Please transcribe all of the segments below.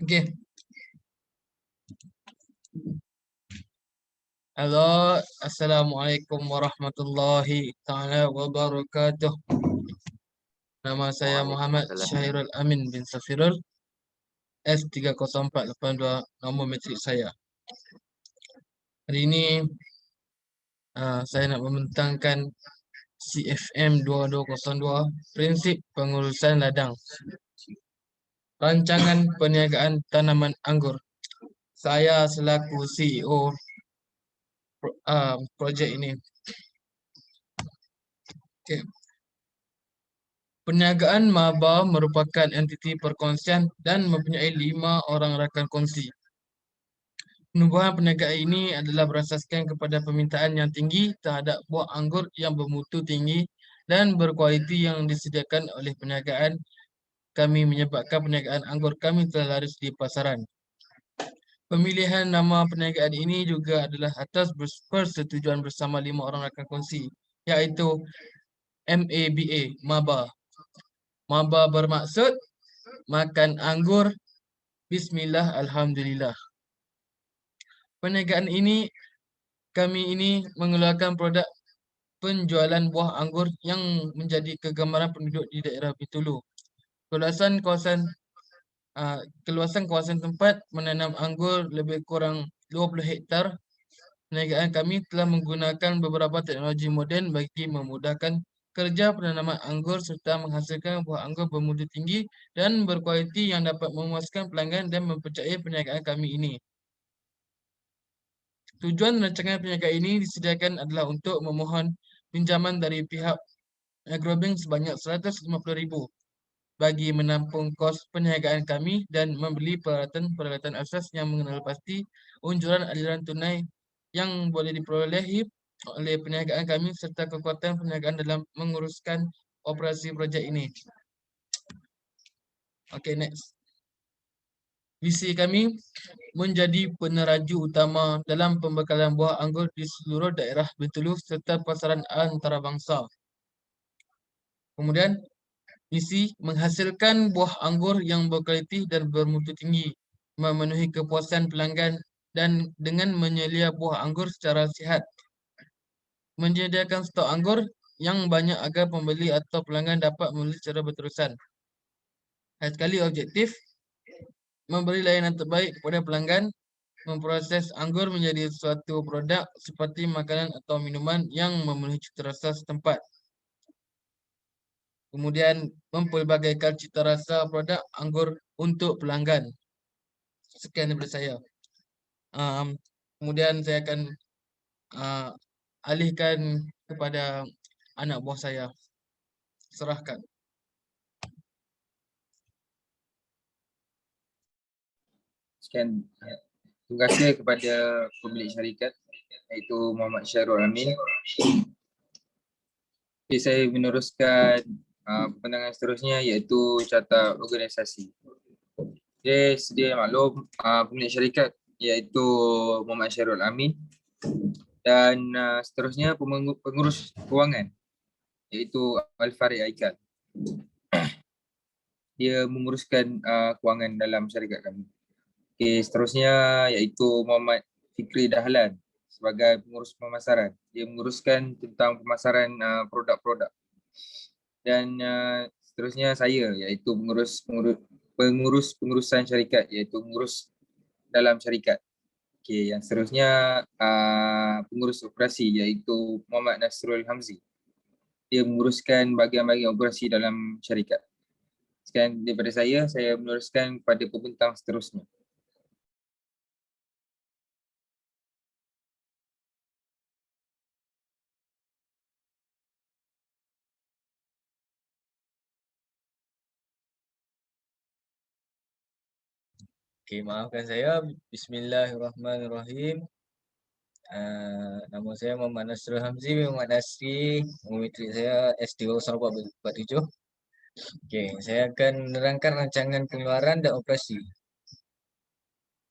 Okey. Halo, Assalamualaikum warahmatullahi taala wabarakatuh. Nama saya Muhammad Waalaikumsalam. Syahirul Amin bin Safirul, S30482, nombor metrik saya. Hari ini saya nak membentangkan CFM 2202, prinsip pengurusan ladang. Rancangan perniagaan tanaman anggur. Saya selaku CEO projek ini. Okey. Perniagaan maba merupakan entiti perkongsian dan mempunyai 5 orang rakan kongsi. Penubuhan perniagaan ini adalah berasaskan kepada permintaan yang tinggi terhadap buah anggur yang bermutu tinggi dan berkualiti yang disediakan oleh perniagaan kami, menyebabkan perniagaan anggur kami telah laris di pasaran. Pemilihan nama perniagaan ini juga adalah atas persetujuan bersama 5 orang rakan kongsi, iaitu MABA, Maba. Maba bermaksud makan anggur, bismillah, alhamdulillah. Perniagaan kami ini mengeluarkan produk penjualan buah anggur yang menjadi kegemaran penduduk di daerah Bintulu. Keluasan kawasan tempat menanam anggur lebih kurang 20 hektar. Perniagaan kami telah menggunakan beberapa teknologi moden bagi memudahkan kerja penanaman anggur serta menghasilkan buah anggur bermutu tinggi dan berkualiti yang dapat memuaskan pelanggan dan mempercayai perniagaan kami ini. Tujuan rancangan perniagaan ini disediakan adalah untuk memohon pinjaman dari pihak Agrobank sebanyak RM150,000 bagi menampung kos perniagaan kami dan membeli peralatan asas yang mengenal pasti unjuran aliran tunai yang boleh diperolehi oleh perniagaan kami serta kekuatan perniagaan dalam menguruskan operasi projek ini. Okay, next. Visi kami menjadi peneraju utama dalam pembekalan buah anggur di seluruh daerah Bintulu serta pasaran antarabangsa. Kemudian, misi menghasilkan buah anggur yang berkualiti dan bermutu tinggi, memenuhi kepuasan pelanggan dan dengan menyelia buah anggur secara sihat. Menyediakan stok anggur yang banyak agar pembeli atau pelanggan dapat membeli secara berterusan. Sekali objektif, memberi layanan terbaik kepada pelanggan, memproses anggur menjadi suatu produk seperti makanan atau minuman yang memenuhi cita rasa setempat. Kemudian mempelbagaikan cita rasa produk anggur untuk pelanggan. Sekian daripada saya. Kemudian saya akan alihkan kepada anak buah saya. Serahkan. Sekian. Terima kasih kepada pemilik syarikat iaitu Muhammad Syahirul Amin. Okay, saya meneruskan pandangan seterusnya iaitu carta organisasi. Okay, sedia maklum pemilik syarikat iaitu Muhammad Syahirul Amin dan seterusnya pengurus kewangan iaitu Al-Farid Aikal. Dia menguruskan kewangan dalam syarikat kami. Okay, seterusnya iaitu Muhammad Fikri Dahlan sebagai pengurus pemasaran. Dia menguruskan tentang pemasaran produk-produk. Dan seterusnya saya iaitu pengurusan syarikat iaitu pengurus dalam syarikat. Okay, yang seterusnya pengurus operasi iaitu Muhammad Nasrul Hamzi. Dia menguruskan bahagian-bahagian operasi dalam syarikat. Sekian daripada saya meneruskan kepada pembentang seterusnya. Okay, maafkan saya. Bismillahirrahmanirrahim. Nama saya Muhammad Nasrul Hamzi, Muhammad Nasri. Nombor metrik saya S30447. Okay, saya akan menerangkan rancangan pengeluaran dan operasi.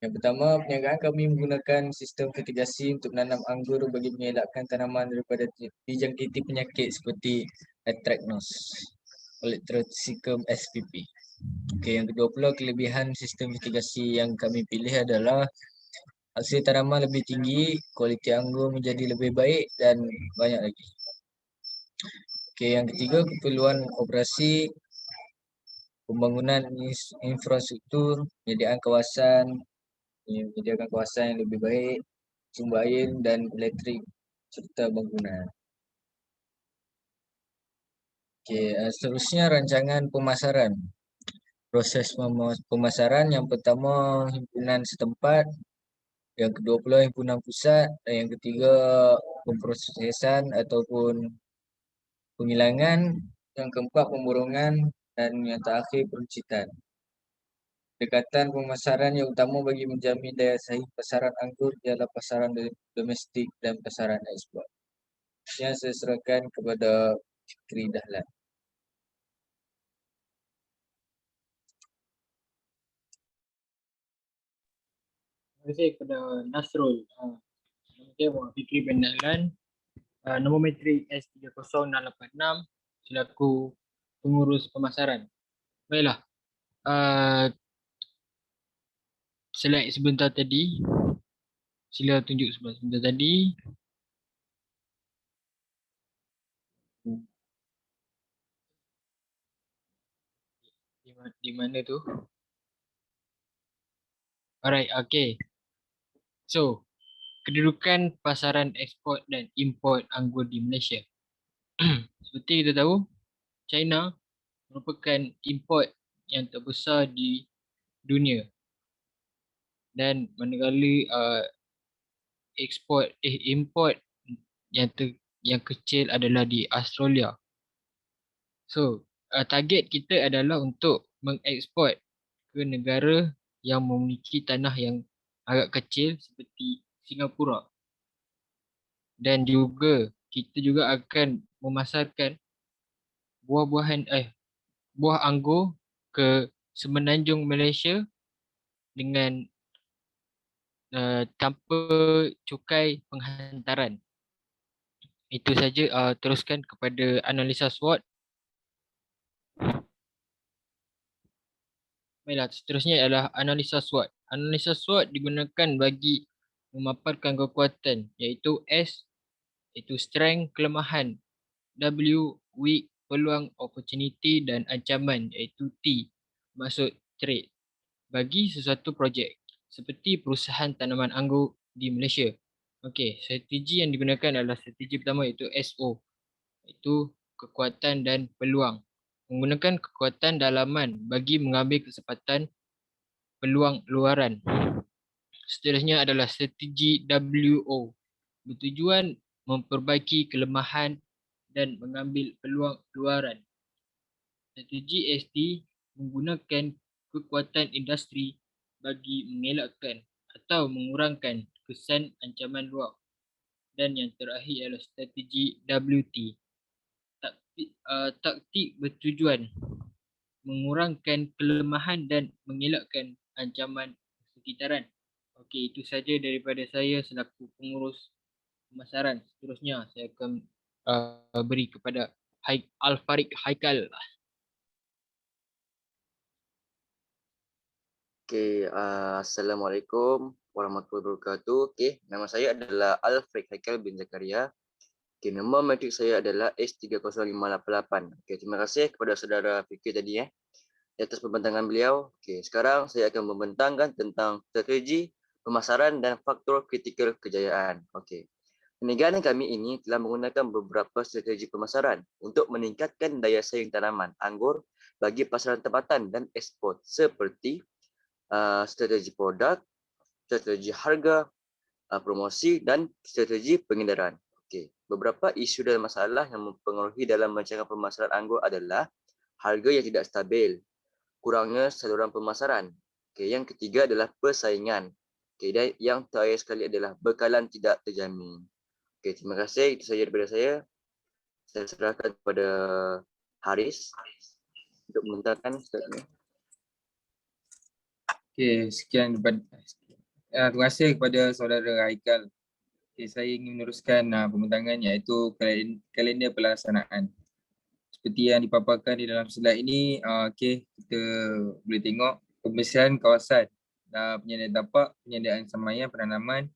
Yang pertama, perniagaan kami menggunakan sistem fertigasi untuk menanam anggur bagi mengelakkan tanaman daripada dijangkiti penyakit seperti Anthracnose, Electrothecum spp. Okey, yang ke-20 kelebihan sistem mitigasi yang kami pilih adalah hasil tanaman lebih tinggi, kualiti anggur menjadi lebih baik dan banyak lagi. Okey, yang ketiga keperluan operasi, pembangunan infrastruktur, menyediakan kawasan yang lebih baik, sumber air dan elektrik serta bangunan. Okey, seterusnya rancangan pemasaran. Proses pemasaran yang pertama himpunan setempat, yang ke-20 himpunan pusat dan yang ketiga pemprosesan ataupun penghilangan, yang keempat pemburuan dan yang terakhir peruncitan. Pendekatan pemasaran yang utama bagi menjamin daya saing pasaran anggur ialah pasaran domestik dan pasaran ekspor. Yang saya serahkan kepada Fikri Dahlan. Terima kasih kepada Nasrul. Nama saya Muhammad Fikri bin Dahlan. Nombor metrik S30686 selaku pengurus pemasaran. Baiklah. Slide sebentar tadi. Sila tunjuk sebentar tadi. Di mana tu? Alright, okay. So, kedudukan pasaran ekspor dan import anggur di Malaysia. Seperti kita tahu, China merupakan import yang terbesar di dunia. Dan manakala import yang kecil adalah di Australia. So, target kita adalah untuk mengeksport ke negara yang memiliki tanah yang agak kecil seperti Singapura. Dan juga kita juga akan memasarkan buah anggur ke semenanjung Malaysia dengan tanpa cukai penghantaran. Itu saja, teruskan kepada analisa SWOT. Baiklah, seterusnya adalah analisa SWOT. Analisa SWOT digunakan bagi memaparkan kekuatan iaitu S, iaitu strength, kelemahan, W, weak, peluang, opportunity dan ancaman iaitu T, maksud trade bagi sesuatu projek seperti perusahaan tanaman anggur di Malaysia. Okey, strategi yang digunakan adalah strategi pertama iaitu SO, iaitu kekuatan dan peluang. Menggunakan kekuatan dalaman bagi mengambil kesempatan peluang luaran. Seterusnya adalah strategi WO, bertujuan memperbaiki kelemahan dan mengambil peluang luaran. Strategi SD menggunakan kekuatan industri bagi mengelakkan atau mengurangkan kesan ancaman luar. Dan yang terakhir adalah strategi WT. Taktik bertujuan mengurangkan kelemahan dan mengelakkan ancaman sekitaran. Okey, itu saja daripada saya selaku pengurus pemasaran. Seterusnya saya akan beri kepada Al-Farid Haikal. Okay, Assalamualaikum warahmatullahi wabarakatuh. Okay, nama saya adalah Al-Farid Haikal bin Zakaria. Okay, nombor matrik saya adalah S30588. Okay, terima kasih kepada saudara Fikri tadi di atas pembentangan beliau. Okay, sekarang saya akan membentangkan tentang strategi pemasaran dan faktor kritikal kejayaan. Okay. Negara kami ini telah menggunakan beberapa strategi pemasaran untuk meningkatkan daya saing tanaman anggur bagi pasaran tempatan dan ekspor seperti strategi produk, strategi harga, promosi dan strategi pengedaran. Okey, beberapa isu dan masalah yang mempengaruhi dalam rancangan pemasaran anggur adalah harga yang tidak stabil, kurangnya saluran pemasaran. Okey, yang ketiga adalah persaingan. Okey, dan yang terakhir sekali adalah bekalan tidak terjamin. Okey, terima kasih. Itu saja daripada saya. Saya serahkan kepada Haris untuk membentangkan statement. Okey, sekian daripada terima kasih kepada saudara Haikal. Okay, saya ingin meneruskan pembentangan iaitu kalender pelaksanaan. Seperti yang dipaparkan di dalam slide ini, kita kita boleh tengok pembersihan kawasan, penyediaan tapak, penyediaan semaian, penanaman.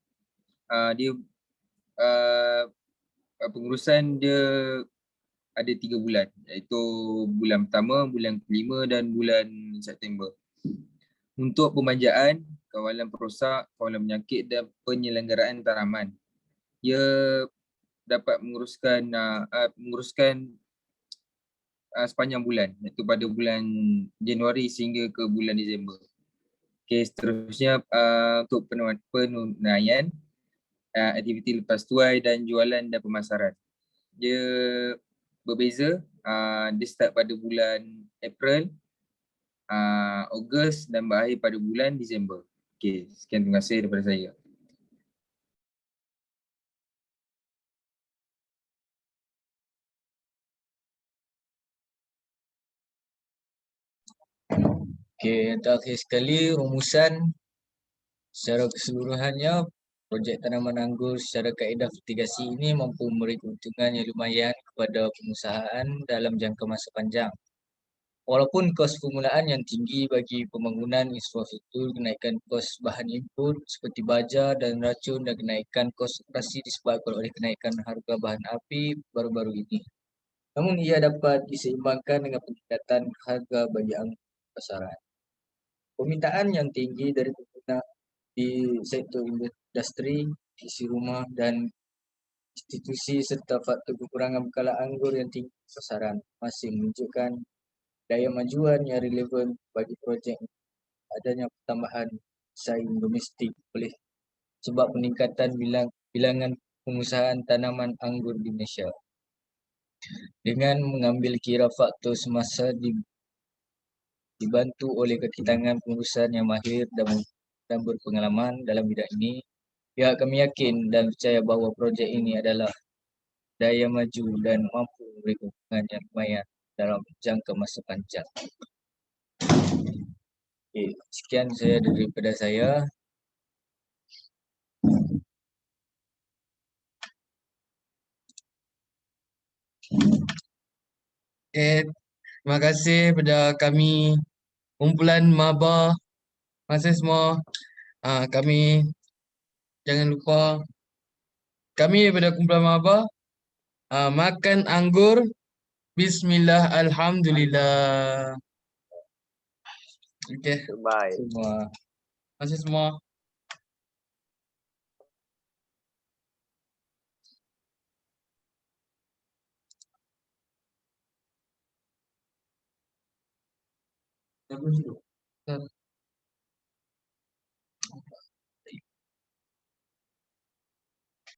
Dia pengurusan dia ada 3 bulan, iaitu bulan pertama, bulan kelima dan bulan September. Untuk pemanjaan, kawalan perosak, kawalan penyakit dan penyelenggaraan tanaman, ia dapat menguruskan sepanjang bulan, iaitu pada bulan Januari sehingga ke bulan Disember. Okey, seterusnya untuk penunaian aktiviti lepas tuai dan jualan dan pemasaran. Dia berbeza, dia start pada bulan April, Ogos dan berakhir pada bulan Disember. Okey, sekian, terima kasih daripada saya. Okey, terakhir sekali rumusan secara keseluruhannya, projek tanaman anggur secara kaedah fertigasi ini mampu memberi keuntungan yang lumayan kepada pengusahaan dalam jangka masa panjang. Walaupun kos permulaan yang tinggi bagi pembangunan infrastruktur, kenaikan kos bahan input seperti baja dan racun dan kenaikan kos operasi disebabkan oleh kenaikan harga bahan api baru-baru ini. Namun ia dapat diseimbangkan dengan peningkatan harga bagi anggur pasaran. Permintaan yang tinggi dari pengguna di sektor industri, isi rumah dan institusi serta faktor kekurangan bekalan anggur yang tinggi di pasaran masih menunjukkan daya majuan yang relevan bagi projek adanya pertambahan saing domestik oleh sebab peningkatan bilangan pengusahaan tanaman anggur di Malaysia. Dengan mengambil kira faktor semasa dibantu oleh kaki tangan pengurusan yang mahir dan berpengalaman dalam bidang ini, pihak kami yakin dan percaya bahawa projek ini adalah daya maju dan mampu memberi keuntungan yang lumayan dalam jangka masa panjang. Okay, sekian saya daripada saya. Okay, terima kasih kepada kami kumpulan maba. Terima kasih semua. Kami jangan lupa, kami daripada kumpulan maba makan anggur. Bismillah, alhamdulillah. Okay, Goodbye. Semua. terima kasih semua.